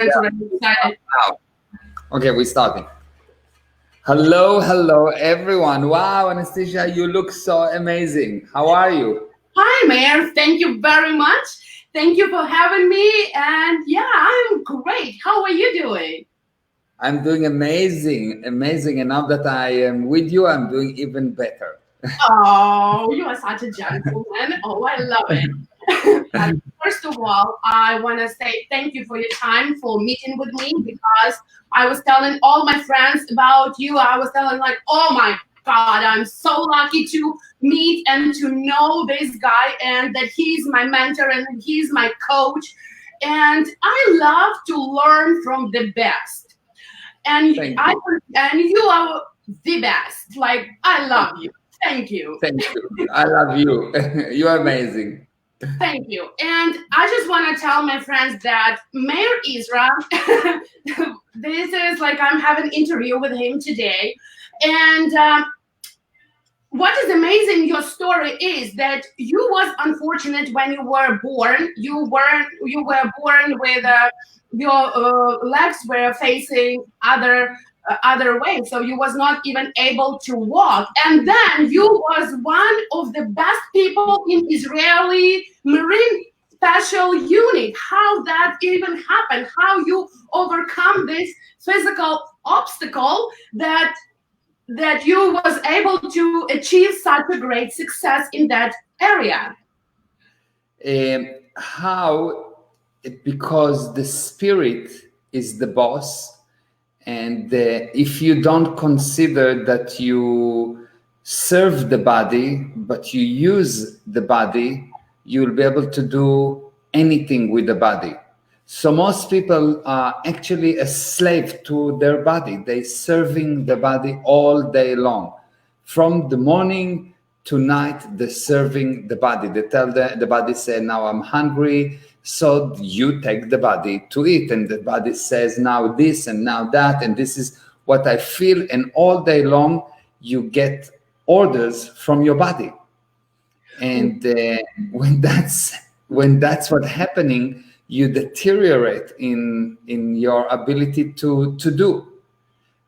already excited. Okay, we're starting. Hello, everyone. Wow, Anastasia, you look so amazing. How are you? Hi, Meir. Thank you very much. Thank you for having me. And yeah, I'm great. How are you doing? I'm doing amazing. And now that I am with you, I'm doing even better. Oh, you are such a gentleman. Oh, I love it. And first of all, I want to say thank you for your time for meeting with me because I was telling all my friends about you. I was telling like, oh my God, I'm so lucky to meet and to know this guy and that he's my mentor and he's my coach. And I love to learn from the best. And Thank I you. and you are the best. Like I love you. Thank you. Thank you. I love you. You're amazing. Thank you. And I just want to tell my friends that Meir Ezra, this is like I'm having an interview with him today. And what is amazing your story is that you was unfortunate when you were born. You were born with your legs were facing other way, so you was not even able to walk. And then you was one of the best people in Israeli Marine Special Unit. How that even happened? How you overcome this physical obstacle that you was able to achieve such a great success in that area? How? Because the spirit is the boss, and if you don't consider that you serve the body, but you use the body, you'll be able to do anything with the body. So most people are actually a slave to their body. They serving the body all day long. From the morning to night, they're serving the body. They tell the body, say, now I'm hungry. So you take the body to eat. And the body says, now this and now that. And this is what I feel. And all day long, you get orders from your body. And when that's what's happening, you deteriorate in your ability to do.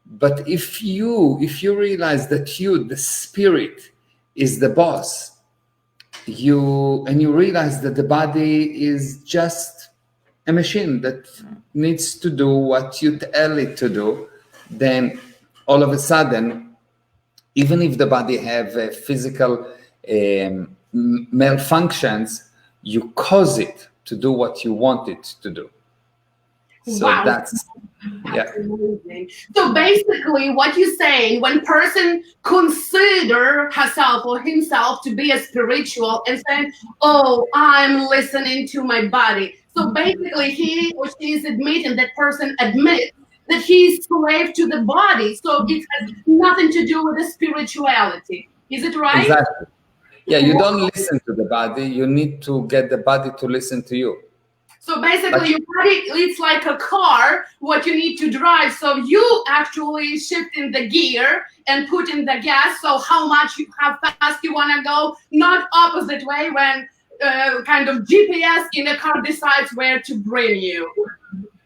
But if you realize that you, the spirit, is the boss, you realize that the body is just a machine that needs to do what you tell it to do, then all of a sudden, even if the body have physical malfunctions, you cause it to do what you want it to do. So Wow. that's Amazing. So basically, what you're saying, when person consider herself or himself to be a spiritual and saying, "Oh, I'm listening to my body," so basically, he or she is admitting that person admits that he's slave to the body. So it has nothing to do with the spirituality. Is it right? exactly. Yeah, you don't listen to the body. You need to get the body to listen to you. So basically, your body, it's like a car, what you need to drive. So you actually shifting the gear and putting the gas. So how fast you want to go, not opposite way when kind of GPS in a car decides where to bring you.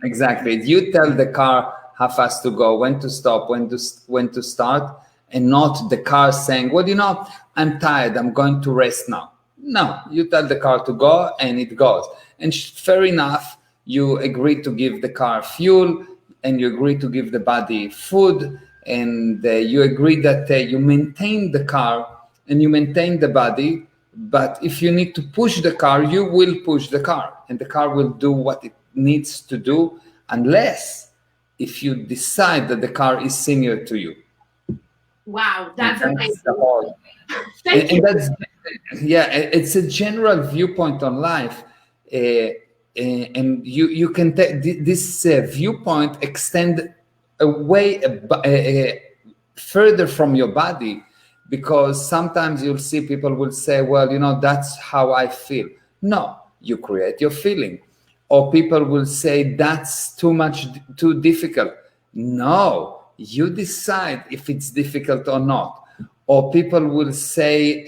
Exactly. You tell the car how fast to go, when to stop, when to start, and not the car saying, "Well, I'm tired. I'm going to rest now." No, you tell the car to go, and it goes. And fair enough, you agree to give the car fuel, and you agree to give the body food, and you agree that you maintain the car and you maintain the body. But if you need to push the car, you will push the car, and the car will do what it needs to do, unless if you decide that the car is senior to you. Wow, that's amazing. The whole. Thank you. And that's, yeah, it's a general viewpoint on life. And you can take this viewpoint extend away further from your body, because sometimes you'll see people will say, well, that's how I feel. No, you create your feeling. Or people will say, that's too difficult. No, you decide if it's difficult or not. Or people will say,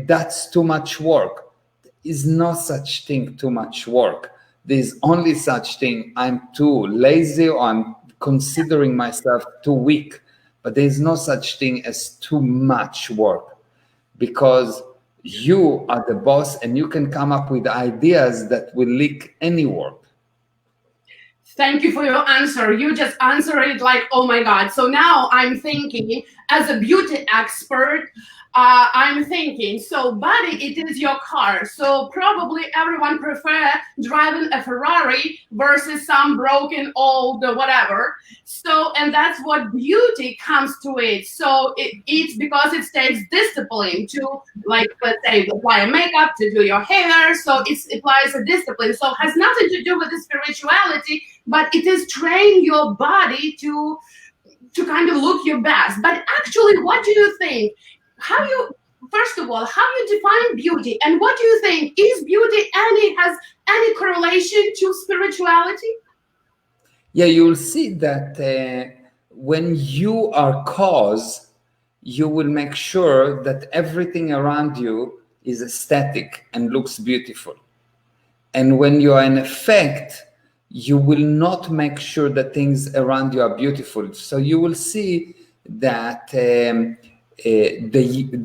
that's too much work. There is no such thing too much work. there's only such thing, I'm too lazy or I'm considering myself too weak. But there's no such thing as too much work, because you are the boss and you can come up with ideas that will leak any work. Thank you for your answer. You just answered it like, oh my God. So now I'm thinking, as a beauty expert, I'm thinking, so body, it is your car. So probably everyone prefer driving a Ferrari versus some broken old whatever. So, and that's what beauty comes to it. So it's because it takes discipline to, like, let's say, apply a makeup, to do your hair. So it applies a discipline. So it has nothing to do with the spirituality, but it is train your body to kind of look your best. But actually, what do you think? First of all, how you define beauty, and what do you think, is beauty has any correlation to spirituality? Yeah, you'll see that when you are cause, you will make sure that everything around you is aesthetic and looks beautiful. And when you are an effect, you will not make sure that things around you are beautiful. So you will see that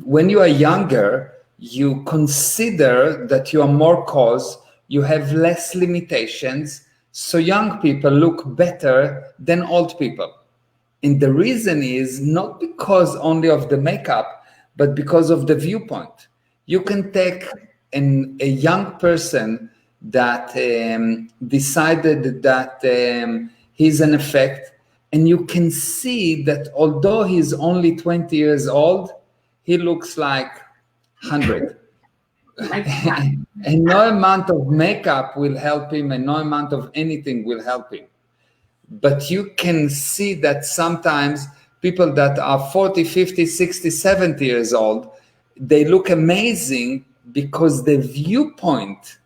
when you are younger, you consider that you are more cause, you have less limitations, so young people look better than old people. And the reason is not because only of the makeup, but because of the viewpoint. You can take a young person that decided that he's an effect, and you can see that although he's only 20 years old, he looks like 100. And no amount of makeup will help him, and no amount of anything will help him. But you can see that sometimes people that are 40, 50, 60, 70 years old, they look amazing because the viewpoint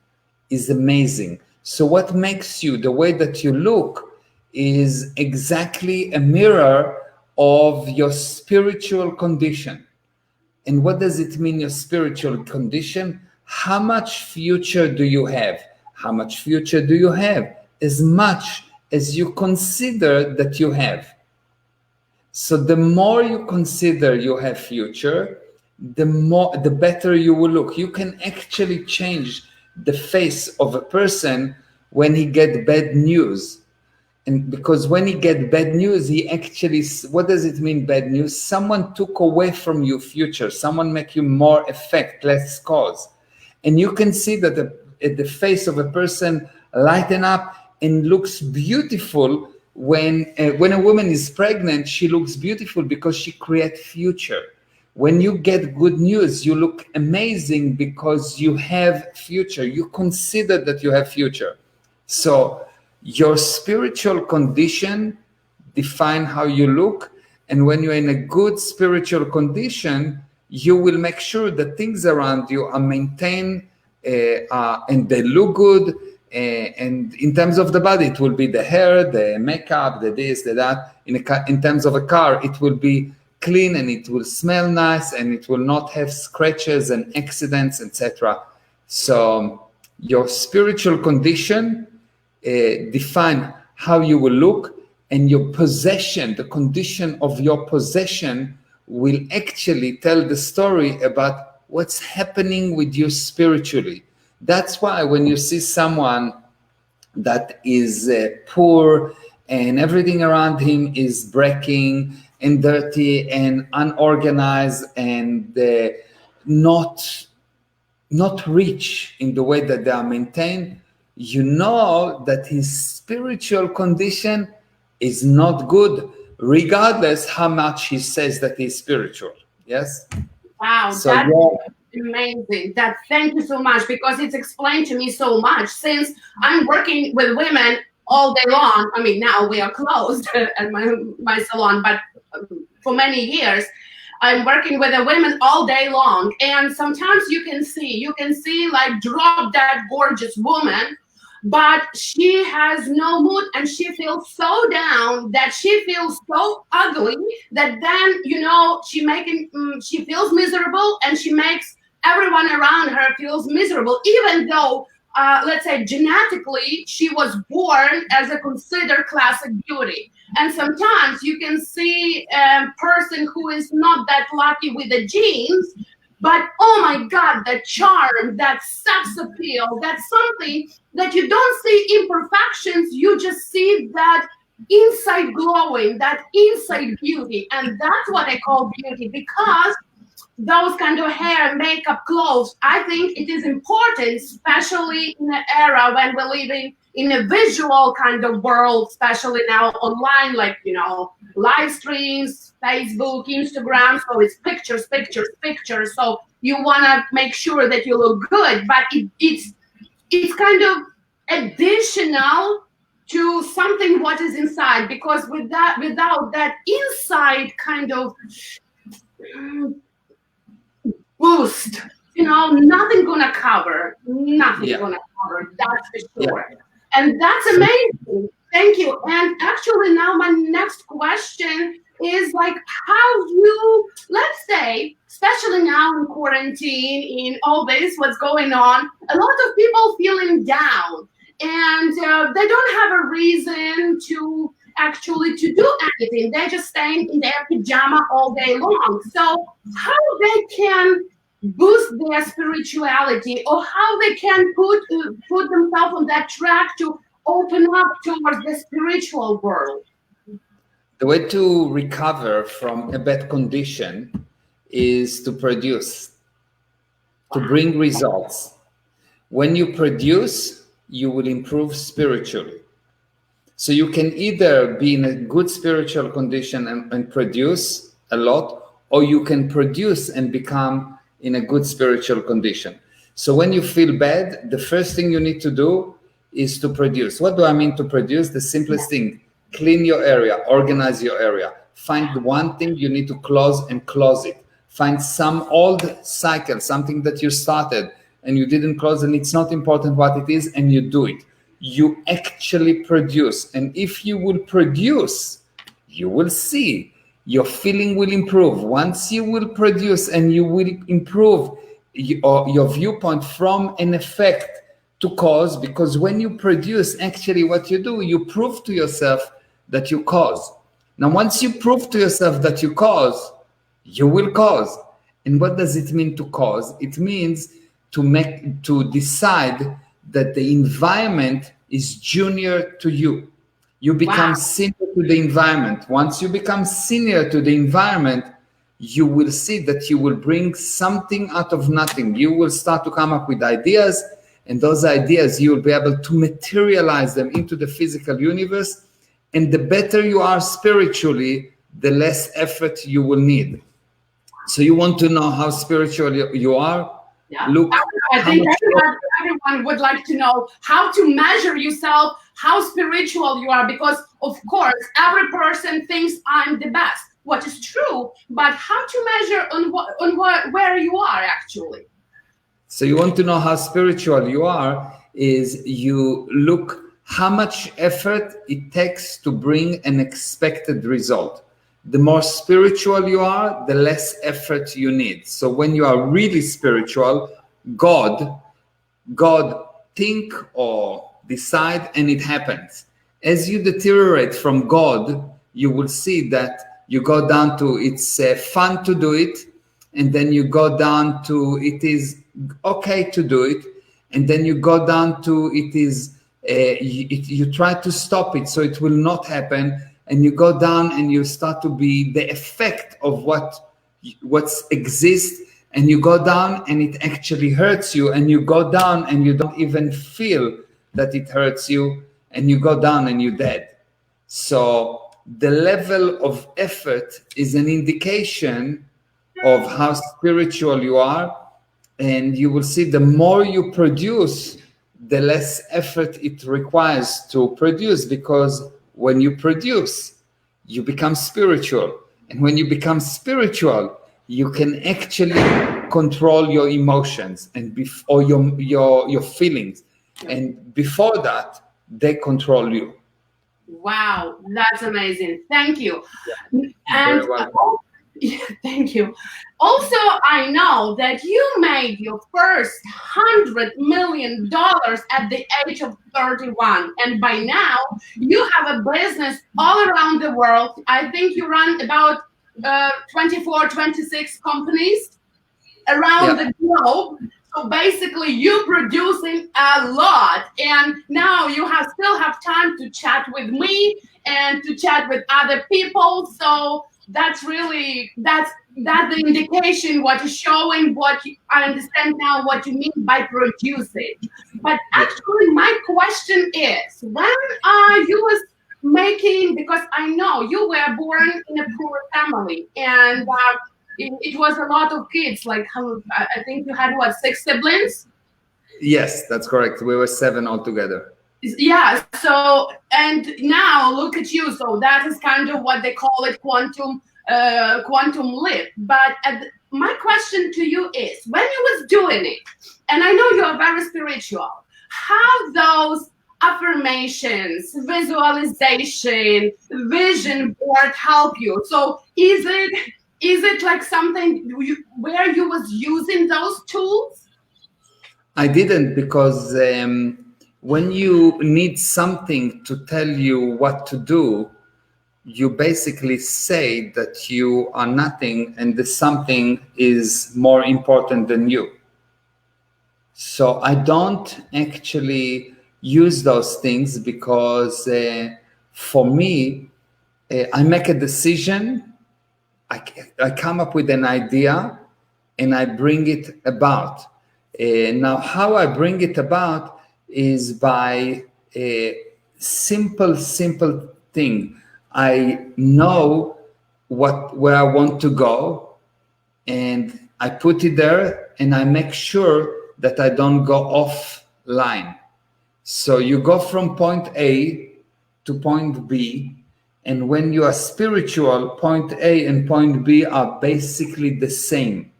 is amazing. So what makes you, the way that you look, is exactly a mirror of your spiritual condition. And what does it mean, your spiritual condition? How much future do you have? How much future do you have? As much as you consider that you have. So the more you consider you have future, the better you will look. You can actually change the face of a person when he gets bad news. And because when he gets bad news, he actually, what does it mean, bad news? Someone took away from you future. Someone make you more effect, less cause. And you can see that the face of a person lighten up and looks beautiful. When a woman is pregnant, she looks beautiful because she creates future. When you get good news, you look amazing because you have future. You consider that you have future. So your spiritual condition define how you look. And when you're in a good spiritual condition, you will make sure that things around you are maintained and they look good. And in terms of the body, it will be the hair, the makeup, the this, the that. In terms of a car, it will be clean and it will smell nice and it will not have scratches and accidents, etc. So your spiritual condition define how you will look, and your possession, the condition of your possession, will actually tell the story about what's happening with you spiritually. That's why when you see someone that is poor and everything around him is breaking and dirty and unorganized and not rich in the way that they are maintained, you know that his spiritual condition is not good, regardless how much he says that he's spiritual. Yes? Wow, So, that's amazing. Thank you so much, because it's explained to me so much. Since I'm working with women all day long, I mean, now we are closed at my salon, but for many years, I'm working with the women all day long. And sometimes you can see like drop that gorgeous woman, but she has no mood and she feels so down that she feels so ugly that then, she feels miserable, and she makes everyone around her feels miserable, even though let's say genetically, she was born as a considered classic beauty. And sometimes you can see a person who is not that lucky with the genes, but oh my God, that charm, that sex appeal, that's something that you don't see imperfections, you just see that inside glowing, that inside beauty. And that's what I call beauty, because those kind of hair, makeup, clothes, I think it is important, especially in an era when we're living in a visual kind of world, especially now online, like, live streams, Facebook, Instagram. So it's pictures, pictures, pictures. So you want to make sure that you look good, but it's kind of additional to something what is inside, because without that inside kind of boost, nothing gonna cover, that's for sure. And that's amazing. Thank you. And actually now my next question is like, how you, let's say, especially now in quarantine, in all this, what's going on, a lot of people feeling down, and they don't have a reason to actually to do anything. They're just staying in their pajama all day long. So how they can boost their spirituality, or how they can put themselves on that track to open up towards the spiritual world? The way to recover from a bad condition is to produce, to bring results. When you produce, you will improve spiritually. So you can either be in a good spiritual condition and produce a lot, or you can produce and become in a good spiritual condition. So when you feel bad, the first thing you need to do is to produce. What do I mean to produce? The simplest thing: clean your area, organize your area. Find one thing you need to close and close it. Find some old cycle, something that you started and you didn't close, and it's not important what it is, and you do it. You actually produce. And if you will produce, you will see your feeling will improve. Once you will produce and you will improve your viewpoint from an effect to cause, because when you produce, actually what you do, you prove to yourself that you cause. Now, once you prove to yourself that you cause, you will cause. And what does it mean to cause? It means to decide that the environment is junior to you. You become senior to the environment. Once you become senior to the environment, you will see that you will bring something out of nothing. You will start to come up with ideas, and those ideas, you will be able to materialize them into the physical universe. And the better you are spiritually, the less effort you will need. So you want to know how spiritual you are? Yeah. Look, I think everyone would like to know how to measure yourself, how spiritual you are, because of course every person thinks I'm the best, what is true, but how to measure where you are actually. So you want to know how spiritual you are is you look how much effort it takes to bring an expected result. The more spiritual you are, the less effort you need. So when you are really spiritual, God think or decide, and it happens. As you deteriorate from God, you will see that you go down to it's fun to do it, and then you go down to it is okay to do it, and then you go down to it is you try to stop it so it will not happen. And you go down and you start to be the effect of what's exists, and you go down and it actually hurts you, and you go down and you don't even feel that it hurts you, and you go down and you're dead. So the level of effort is an indication of how spiritual you are, and you will see the more you produce, the less effort it requires to produce, because when you produce, you become spiritual. And when you become spiritual, you can actually control your emotions or your feelings. And before that, they control you. Wow, that's amazing. Thank you. Yeah. And Yeah, thank you. Also, I know that you made your first $100 million at the age of 31, and by now you have a business all around the world. I think you run about 24, 26 companies around Yeah. the globe. So basically, you're producing a lot, and now you still have time to chat with me and to chat with other people. So that's really that's the indication what is showing I understand now what you mean by producing. But Yeah. actually, my question is, when you was making, because I know you were born in a poor family, and it was a lot of kids. Like how I think you had what, 6 siblings? Yes, that's correct. We were seven altogether. Yeah. So and now look at you. So that is kind of what they call it, quantum leap. But my question to you is, when you was doing it, and I know you are very spiritual, how those affirmations, visualization, vision board help you? So is it like something where you was using those tools? I didn't because when you need something to tell you what to do, you basically say that you are nothing and the something is more important than you. So I don't actually use those things because for me, I make a decision, I come up with an idea, and I bring it about. Now, how I bring it about is by a simple thing. I know where I want to go, and I put it there, and I make sure that I don't go off line. So you go from point A to point B, and when you are spiritual, point A and point B are basically the same.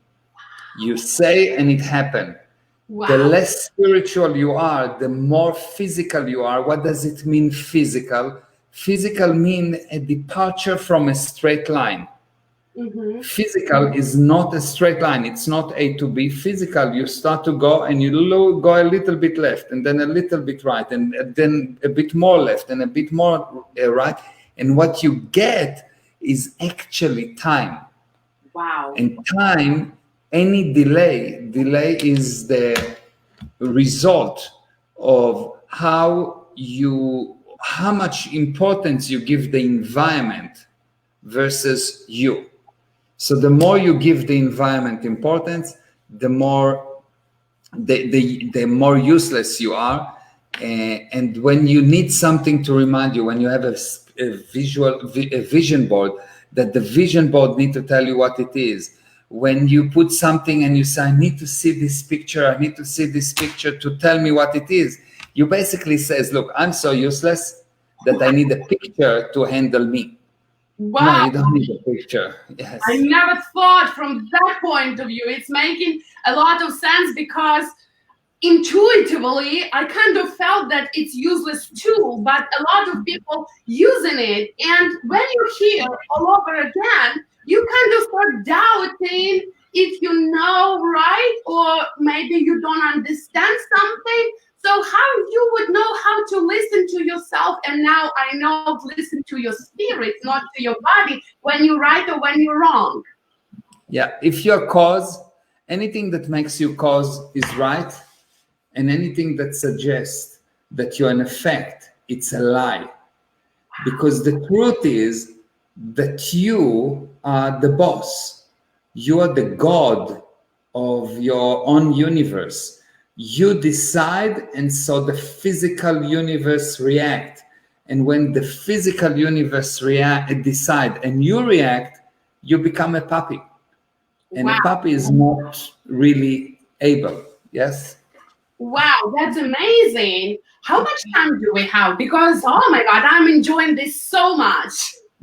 You say and it happens. The Wow. less spiritual you are, the more physical you are. What does it mean, physical? Physical mean a departure from a straight line. Mm-hmm. Physical is not a straight line. It's not A to B. Physical, you start to go and you go a little bit left and then a little bit right and then a bit more left and a bit more right. And what you get is actually time. Wow. And time, any delay is the result of how much importance you give the environment versus you. So the more you give the environment importance, the more the more useless you are. And when you need something to remind you, when you have a vision board, that the vision board need to tell you what it is. When you put something and you say, I need to see this picture, I need to see this picture to tell me what it is. You basically says, look, I'm so useless that I need a picture to handle me. No, Wow. you don't need a picture. I Yes. never thought from that point of view. It's making a lot of sense because intuitively I kind of felt that it's useless too, but a lot of people using it. And when you hear all over again, you kind of start doubting if you know right, or maybe you don't understand something. So how you would know how to listen to yourself? And now I know to listen to your spirit, not to your body, when you're right or when you're wrong. Yeah. If you're cause, anything that makes you cause is right. And anything that suggests that you're an effect, it's a lie. Because the truth is that you are the boss. You are the god of your own universe. You decide, and so the physical universe react. And when the physical universe decide and you react, you become a puppy. And a Wow. puppy is not really able. Yes? Wow, that's amazing. How much time do we have? Because, oh my God, I'm enjoying this so much.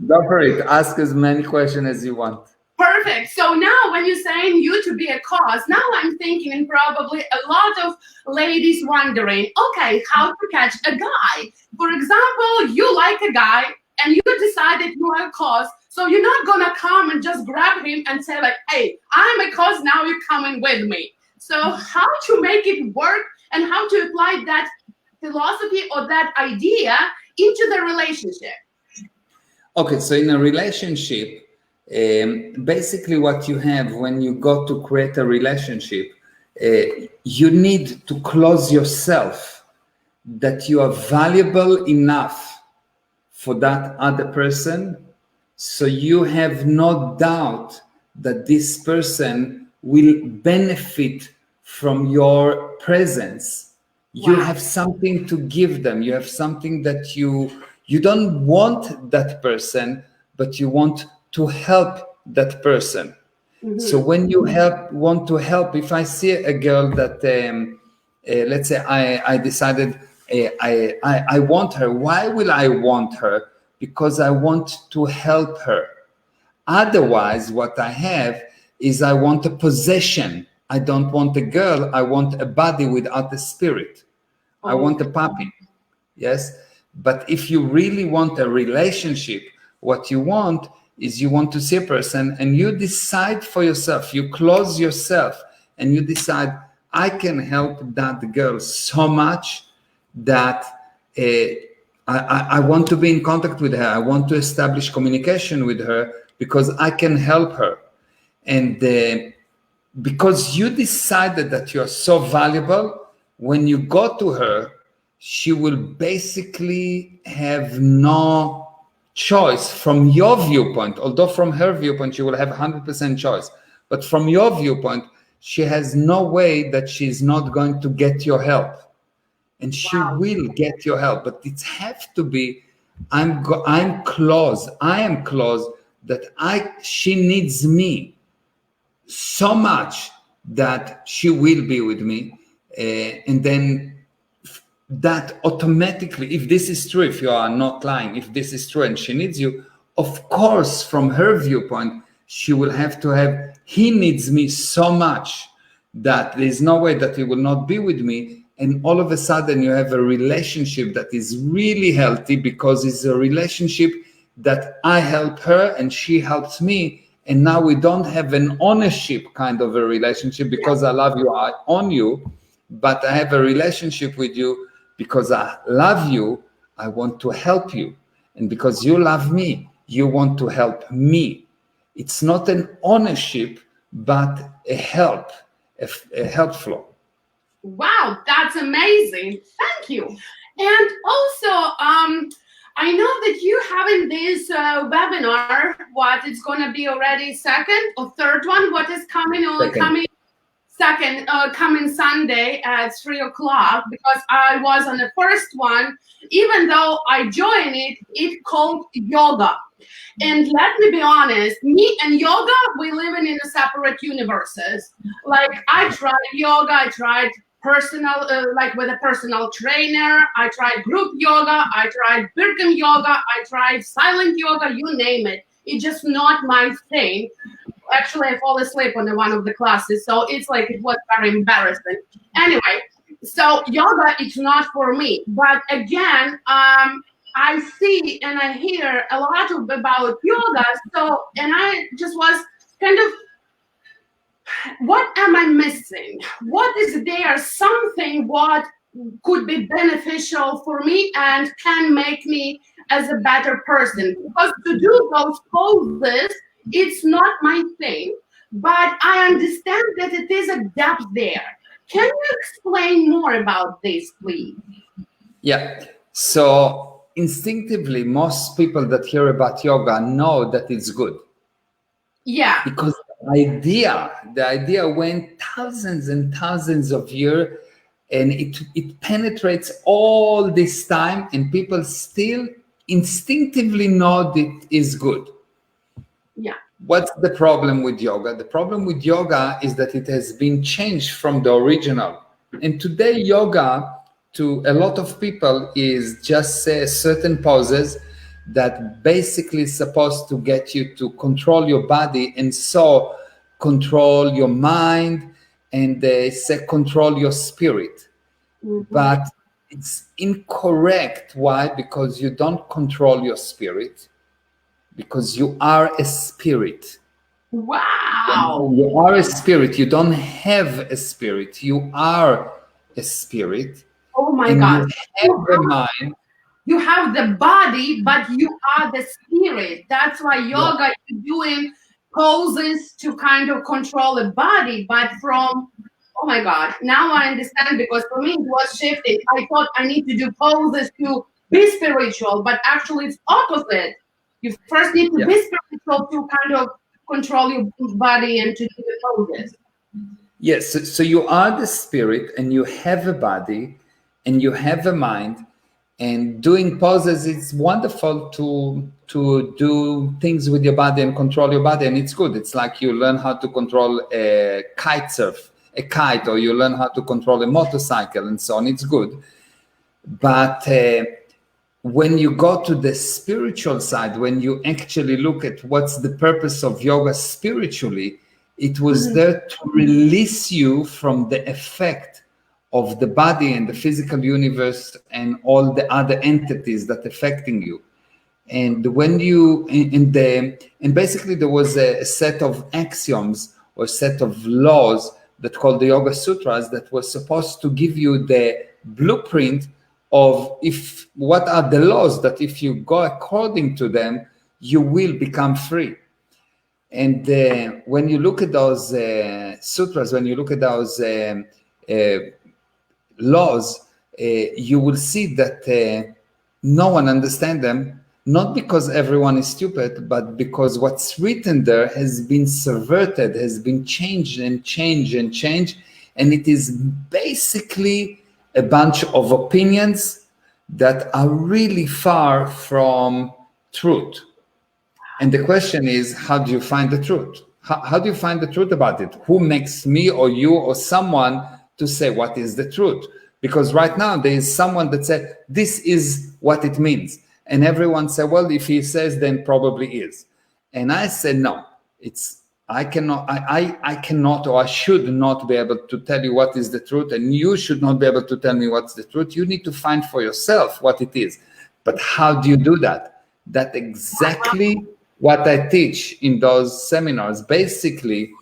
Go for it. Ask as many questions as you want. Perfect. So now when you're saying you to be a cause, now I'm thinking, and probably a lot of ladies wondering, okay, how to catch a guy. For example, you like a guy and you decided you are a cause. So you're not gonna come and just grab him and say like, hey, I'm a cause, now you're coming with me. So how to make it work and how to apply that philosophy or that idea into the relationship? Okay, so in a relationship, basically what you have when you go to create a relationship, you need to close yourself that you are valuable enough for that other person, so you have no doubt that this person will benefit from your presence. You Wow. have something to give them. You have something that you don't want that person, but you want to help that person. So Mm-hmm. when you want to help, if I see a girl that, let's say I decided I want her, why will I want her? Because I want to help her. Otherwise, what I have is I want a possession. I don't want a girl. I want a body without a spirit. I want a Okay. puppy. Yes. But if you really want a relationship, what you want is you want to see a person and you decide for yourself, you close yourself and you decide, I can help that girl so much that I want to be in contact with her. I want to establish communication with her because I can help her. And because you decided that you are so valuable, when you go to her, she will basically have no choice from your viewpoint. Although from her viewpoint, she will have 100% choice. But from your viewpoint, she has no way that she's not going to get your help. And she Wow. will get your help. But it has to be, I'm close. I am close that she needs me so much that she will be with me. And then that automatically, if this is true, if you are not lying, if this is true and she needs you, of course, from her viewpoint, she will have to have, he needs me so much that there's no way that he will not be with me. And all of a sudden, you have a relationship that is really healthy because it's a relationship that I help her and she helps me. And now we don't have an ownership kind of a relationship Yeah. because I love you, I own you, but I have a relationship with you because I love you, I want to help you. And because you love me, you want to help me. It's not an ownership, but a help, a help flow. Wow, that's amazing. Thank you. And also, I know that you having this webinar. What it's gonna be already second or third one? What is coming on Second. coming second coming Sunday at 3 o'clock? Because I was on the first one, even though I joined it, it called yoga. And let me be honest, me and yoga, we living in a separate universes. Like I tried yoga, I tried personal, like with a personal trainer. I tried group yoga, I tried Birkin yoga, I tried silent yoga, you name it. It's just not my thing. Actually, I fall asleep on one of the classes, so it's like it was very embarrassing. Anyway, so yoga is not for me. But again, I see and I hear a lot about yoga. So, and I just was kind of, what am I missing? What is there? Something what could be beneficial for me and can make me as a better person? Because to do those poses, it's not my thing, but I understand that it is a depth there. Can you explain more about this, please? Yeah. So instinctively, most people that hear about yoga know that it's good. Yeah. Because the idea went thousands and thousands of years, and it penetrates all this time, and people still instinctively know that it is good. Yeah. What's the problem with yoga? The problem with yoga is that it has been changed from the original. And today, yoga to a lot of people is just certain poses that basically is supposed to get you to control your body and so control your mind and they say control your spirit. Mm-hmm. But it's incorrect. Why? Because you don't control your spirit. because you are a spirit. Wow. You are a spirit. You don't have a spirit. You are a spirit. Oh my And God. you have a mind. You have the body, but you are the spirit. That's why yoga is doing poses to kind of control the body, but from, oh my God, now I understand, because for me it was shifted. I thought I need to do poses to be spiritual, but actually it's opposite. You first need to be spiritual to kind of control your body and to do the poses. Yes, so you are the spirit and you have a body and you have a mind, and doing poses, it's wonderful to do things with your body and control your body, and it's good. It's like you learn how to control a kite, or you learn how to control a motorcycle and so on. It's good. But when you go to the spiritual side, when you actually look at what's the purpose of yoga spiritually, it was there to release you from the effect of the body and the physical universe and all the other entities that affecting you. And when you and basically there was a set of axioms or set of laws that called the Yoga Sutras that was supposed to give you the blueprint of what are the laws that if you go according to them, you will become free. And when you look at those sutras, when you look at those laws, you will see that no one understands them, not because everyone is stupid, but because what's written there has been subverted, has been changed and changed and changed. And it is basically a bunch of opinions that are really far from truth. And the question is, how do you find the truth? How do you find the truth about it? Who makes me or you or someone to say what is the truth? Because right now there is someone that said, this is what it means. And everyone said, well, if he says, then probably is. And I said, no, I cannot or I should not be able to tell you what is the truth. And you should not be able to tell me what's the truth. You need to find for yourself what it is. But how do you do that? That's exactly what I teach in those seminars. Basically,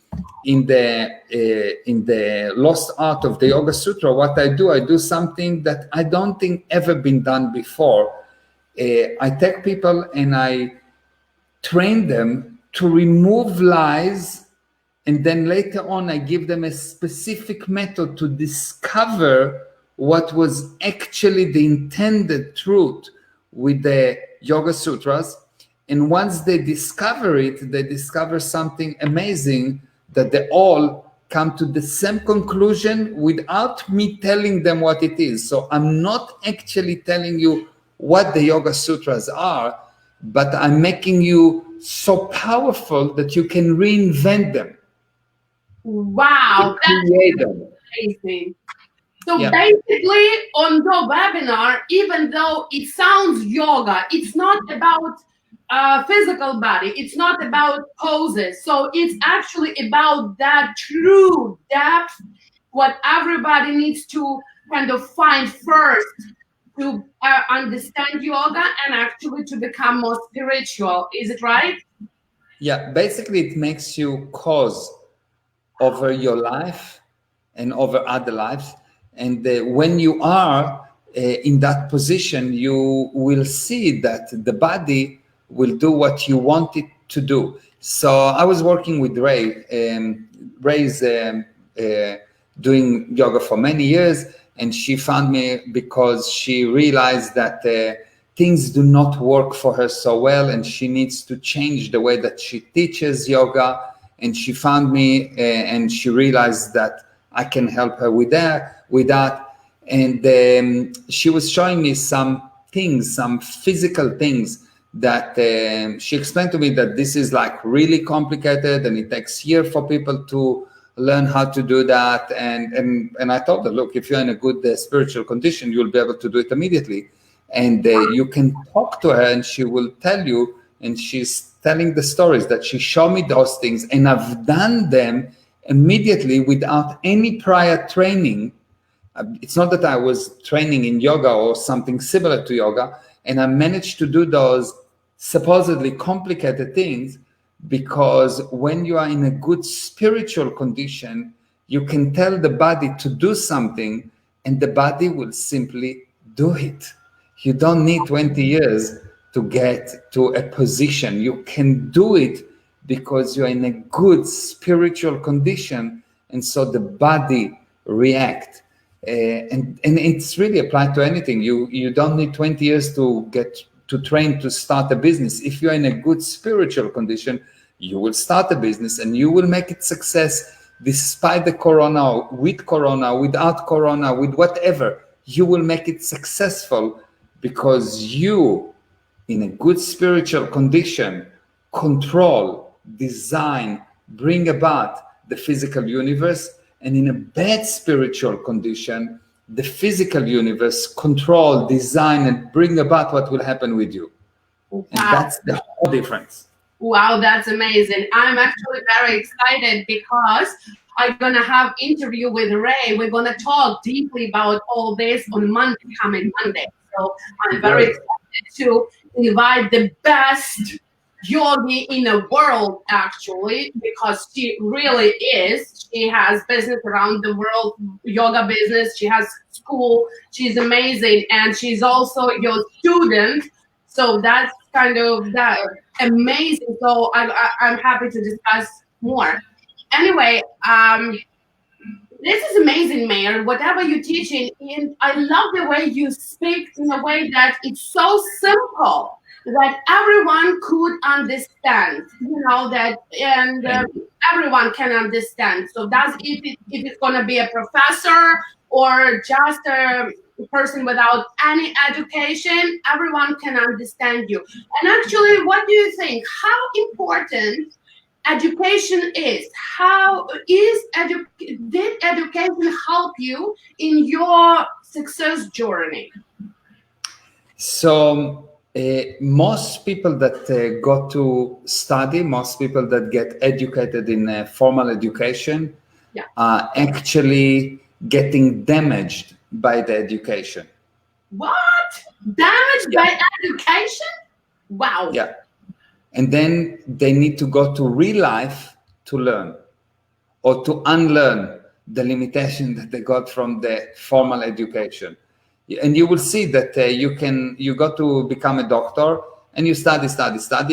in the Lost Art of the Yoga Sutra, what I do something that I don't think ever been done before. I take people and I train them to remove lies, and then later on I give them a specific method to discover what was actually the intended truth with the Yoga Sutras. And once they discover it, they discover something amazing, that they all come to the same conclusion without me telling them what it is. So I'm not actually telling you what the Yoga Sutras are, but I'm making you so powerful that you can reinvent them. Wow, that's amazing. So basically on the webinar, even though it sounds yoga, it's not about physical body, it's not about poses. So it's actually about that true depth, what everybody needs to kind of find first to understand yoga and actually to become more spiritual. Is it right? Yeah, basically it makes you cause over your life and over other lives. And when you are in that position, you will see that the body will do what you want it to do. So I was working with Ray. Ray's doing yoga for many years, and she found me because she realized that things do not work for her so well, and she needs to change the way that she teaches yoga. And she found me, and she realized that I can help her with that. And she was showing me some things, some physical things that she explained to me that this is like really complicated, and it takes years for people to learn how to do that. And I told her, look, if you're in a good spiritual condition, you'll be able to do it immediately. And you can talk to her and she will tell you, and she's telling the stories that she showed me those things, and I've done them immediately without any prior training. It's not that I was training in yoga or something similar to yoga, and I managed to do those supposedly complicated things, because when you are in a good spiritual condition, you can tell the body to do something and the body will simply do it. You don't need 20 years to get to a position. You can do it because you're in a good spiritual condition, and so the body react. And it's really applied to anything. You don't need 20 years to get to train to start a business. If you're in a good spiritual condition, you will start a business and you will make it success despite the corona, without corona, with whatever. You will make it successful because you, in a good spiritual condition, control, design, bring about the physical universe. And in a bad spiritual condition, the physical universe control, design, and bring about what will happen with you. Wow. And that's the whole difference. Wow, that's amazing. I'm actually very excited because I'm going to have interview with Ray. We're going to talk deeply about all this on coming Monday. So I'm very excited to invite the best yogi in the world, actually, because she really is. She has business around the world, yoga business. She has school. She's amazing. And she's also your student. So that's kind of that amazing. So I'm happy to discuss more. Anyway, this is amazing, Meir. Whatever you're teaching, and I love the way you speak in a way that it's so simple that everyone could understand. You know that, and everyone can understand. So that's if it's going to be a professor or just a person without any education, everyone can understand you. And actually, what do you think? How important education is? How did education help you in your success journey? So most people that go to study, most people that get educated in formal education are actually getting damaged by the education. What? Damaged by education? Wow. Yeah. And then they need to go to real life to learn or to unlearn the limitation that they got from the formal education. And you will see that you got to become a doctor and you study,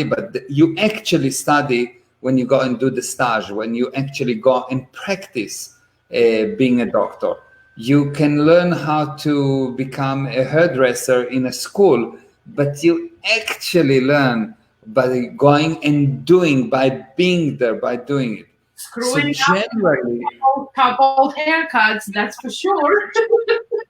but you actually study when you go and do the stage, when you actually go and practice being a doctor. You can learn how to become a hairdresser in a school, but you actually learn by going and doing, by being there, by doing it. Screwing generally, couple haircuts, that's for sure.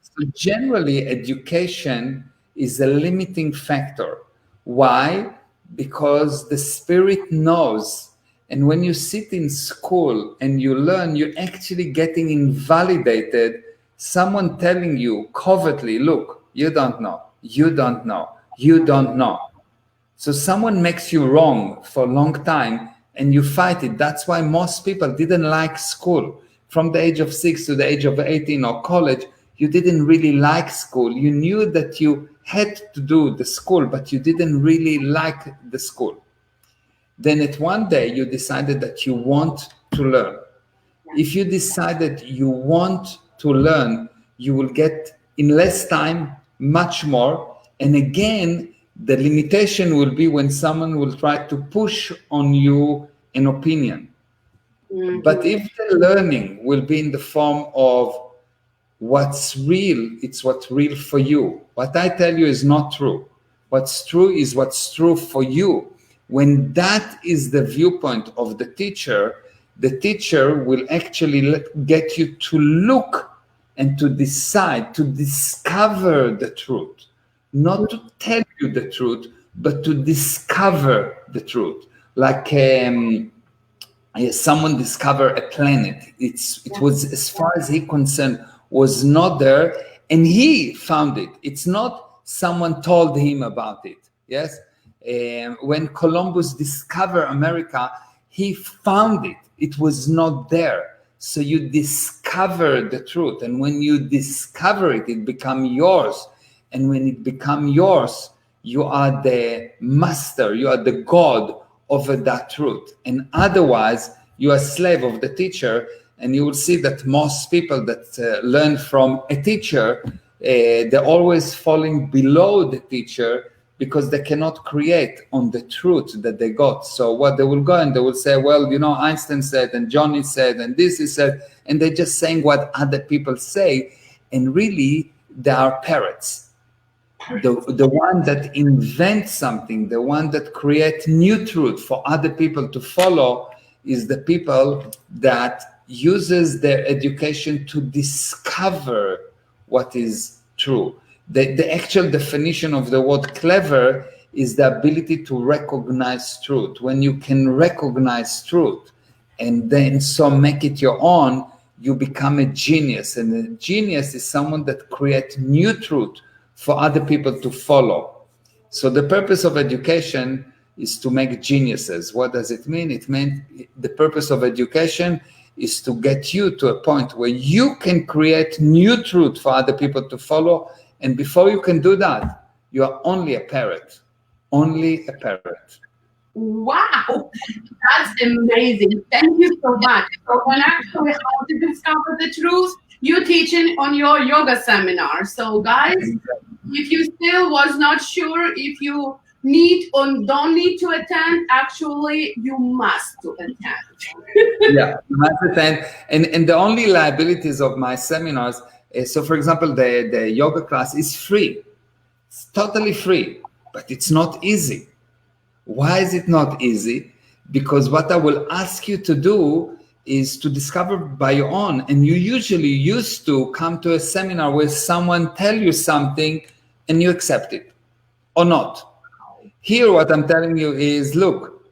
So generally, education is a limiting factor. Why? Because the spirit knows. And when you sit in school and you learn, you're actually getting invalidated. Someone telling you covertly, look, you don't know, you don't know, you don't know. So someone makes you wrong for a long time and you fight it. That's why most people didn't like school. From the age of 6 to the age of 18 or college, you didn't really like school. You knew that you had to do the school, but you didn't really like the school. Then at one day you decided that you want to learn. If you decided you want to learn, you will get in less time much more. And again, the limitation will be when someone will try to push on you an opinion. Mm-hmm. But if the learning will be in the form of what's real, it's what's real for you. What I tell you is not true. What's true is what's true for you. When that is the viewpoint of the teacher will actually get you to look and to decide, to discover the truth. Not to tell you the truth, but to discover the truth. Like someone discovered a planet. It was, as far as he concerned, was not there, and he found it. It's not someone told him about it. Yes, when Columbus discovered America, he found it. It was not there. So you discover the truth, and when you discover it, it becomes yours. And when it becomes yours, you are the master, you are the god over that truth. And otherwise, you are a slave of the teacher. And you will see that most people that learn from a teacher, they're always falling below the teacher because they cannot create on the truth that they got. So what they will go and they will say, well, you know, Einstein said, and Johnny said, and this is said, and they're just saying what other people say. And really, they are parrots. The one that invents something, the one that creates new truth for other people to follow, is the people that uses their education to discover what is true. The actual definition of the word clever is the ability to recognize truth. When you can recognize truth and then so make it your own, you become a genius. And a genius is someone that creates new truth for other people to follow. So the purpose of education is to make geniuses. What does it mean? It means the purpose of education is to get you to a point where you can create new truth for other people to follow. And before you can do that, you are only a parrot. Only a parrot. Wow, that's amazing. Thank you so much. So when actually how to discover the truth, you're teaching on your yoga seminar. So guys, if you still was not sure if you need or don't need to attend, actually you must to attend. Yeah, you must attend. And the only liabilities of my seminars is, so for example, the yoga class is free. It's totally free, but it's not easy. Why is it not easy? Because what I will ask you to do is to discover by your own. And you usually used to come to a seminar where someone tell you something and you accept it or not. Here, what I'm telling you is, look,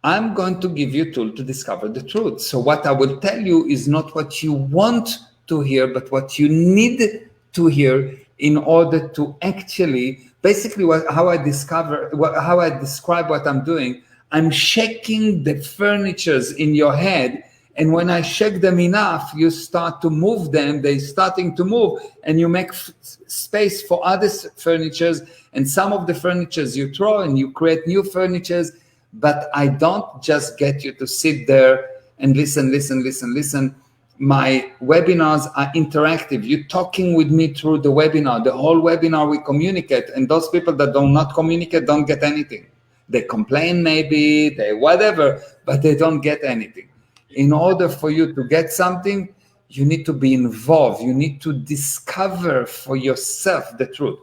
I'm going to give you a tool to discover the truth. So what I will tell you is not what you want to hear, but what you need to hear in order to actually, basically how I describe what I'm doing. I'm shaking the furnitures in your head. And when I shake them enough, you start to move them. They're starting to move, and you make space for other furnitures. And some of the furnitures you throw, and you create new furnitures. But I don't just get you to sit there and listen. My webinars are interactive. You're talking with me through the webinar. The whole webinar we communicate. And those people that do not communicate don't get anything. They complain maybe, they whatever, but they don't get anything. In order for you to get something, you need to be involved. You need to discover for yourself the truth.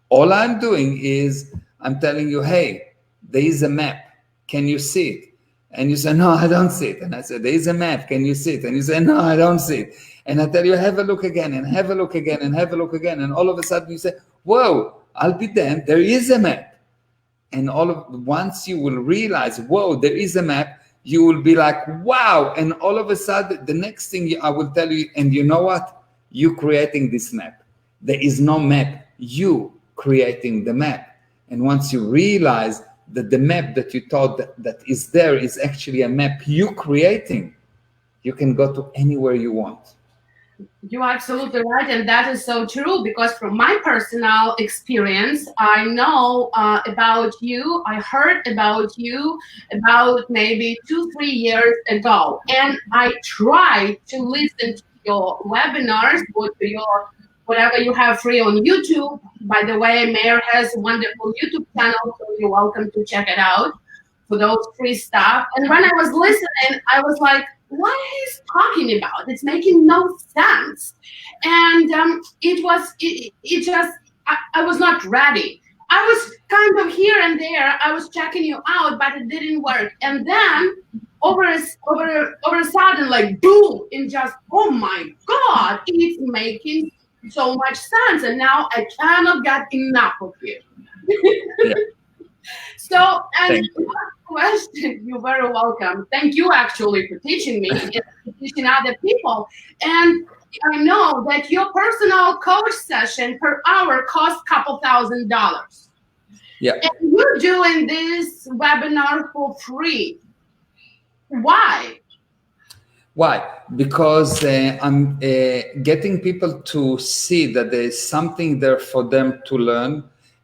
All I'm doing is I'm telling you, hey, there is a map. Can you see it? And you say, no, I don't see it. And I said, there is a map. Can you see it? And you say, no, I don't see it. And I tell you, have a look again and have a look again and have a look again. And all of a sudden you say, whoa, I'll be damned. There is a map. And once you will realize, whoa, there is a map, you will be like, wow. And all of a sudden, the next thing I will tell you, and you know what? You creating this map. There is no map. You creating the map. And once you realize that the map that you thought that is there is actually a map you creating, you can go to anywhere you want. You're absolutely right, and that is so true, because from my personal experience, I know about you, I heard about you about maybe 2-3 years ago, and I tried to listen to your webinars or to your whatever you have free on YouTube. By the way, Meir has a wonderful YouTube channel, so you're welcome to check it out for those free stuff. And when I was listening, I was like, what he's talking about? It's making no sense. And it just, I was not ready. I was kind of here and there. I was checking you out, but it didn't work. And then over a sudden, like boom, and just, oh my God, it's making so much sense. And now I cannot get enough of you. Yeah. So, and question, you're very welcome. Thank you actually for teaching me and teaching other people. And I know that your personal coach session per hour costs a couple $1,000. Yeah. And you're doing this webinar for free. Why? Why? Because I'm getting people to see that there is something there for them to learn.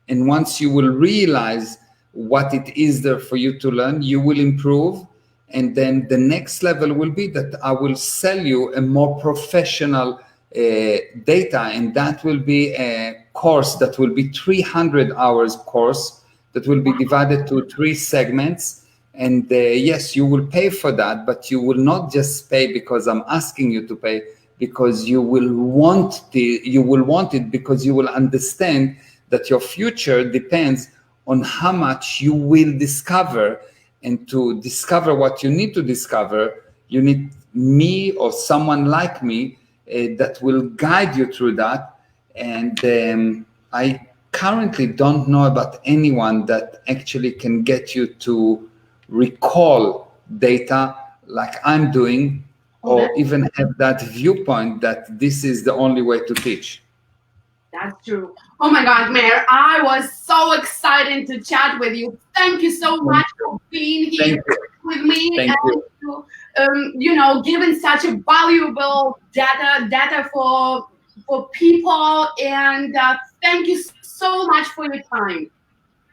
And once you will realize what it is there for you to learn, you will improve. And then the next level will be that I will sell you a more professional data, and that will be a course that will be 300 hours course that will be divided to 3 segments. And yes, you will pay for that, but you will not just pay because I'm asking you to pay, because you will want it because you will understand that your future depends on how much you will discover. And to discover what you need to discover, you need me or someone like me that will guide you through that. And I currently don't know about anyone that actually can get you to recall data like I'm doing, or even have that viewpoint that this is the only way to teach. That's true. Oh my God, Meir, I was so excited to chat with you. Thank you so much for being here with me Thank and to, giving such a valuable data for people. And thank you so much for your time.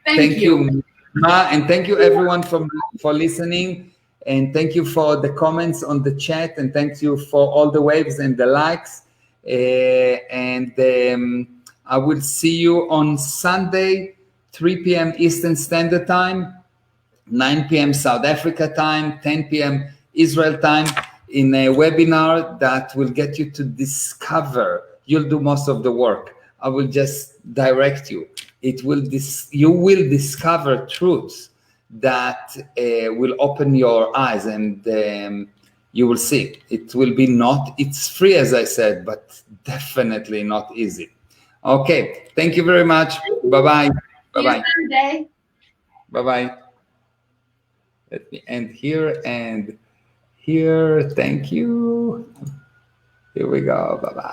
Thank you. Ma, and thank you everyone for listening, and thank you for the comments on the chat, and thank you for all the waves and the likes. And I will see you on Sunday, 3 p.m. Eastern Standard Time, 9 p.m. South Africa time, 10 p.m. Israel time, in a webinar that will get you to discover. You'll do most of the work. I will just direct you. You will discover truths that will open your eyes, and you will see. It's free, as I said, but definitely not easy. Okay, thank you very much. Bye-bye. Bye-bye. Bye-bye. Let me end here and here. Thank you. Here we go. Bye-bye.